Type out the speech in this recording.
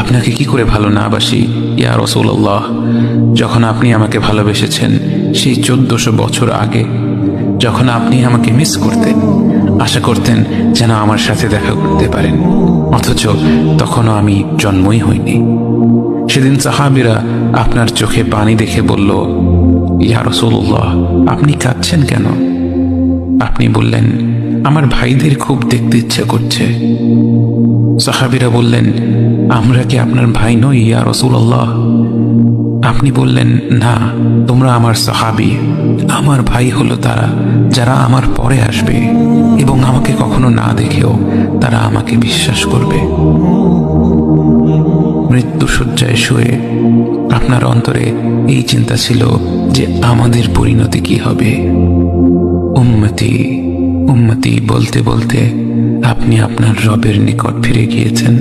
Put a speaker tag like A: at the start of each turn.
A: আপনাকে কি করে ভালো না বাসি ইয়া রাসূলুল্লাহ। যখন আপনি আমাকে ভালোবেসেছেন সেই 1400 বছর আগে, যখন আপনি আমাকে মিস করতেন, আশা করতেন যেন আমার সাথে দেখা করতে পারেন, অথচ তখনও আমি জন্মই হইনি। সেদিন সাহাবীরা আপনার চোখে পানি দেখে বলল, ইয়া রাসূলুল্লাহ, আপনি কাঁদছেন কেন? আপনি বললেন, আমার ভাইদের খুব দেখতে ইচ্ছা করছে। সাহাবীরা বললেন, আমরা কি আপনার ভাই নই ইয়া রাসূলুল্লাহ? আপনি বললেন, না, তোমরা আমার সাহাবী। আমার ভাই হলো তারা যারা আমার পরে আসবে এবং আমাকে কখনো না দেখেও তারা আমাকে বিশ্বাস করবে। মৃত্যুশয্যায় শুয়ে আপনার অন্তরে এই চিন্তা ছিল যে আমাদের পরিণতি কি হবে। উম্মতি উম্মতি বলতে বলতে আপনি আপনার রবের নিকট ফিরে গিয়েছেন।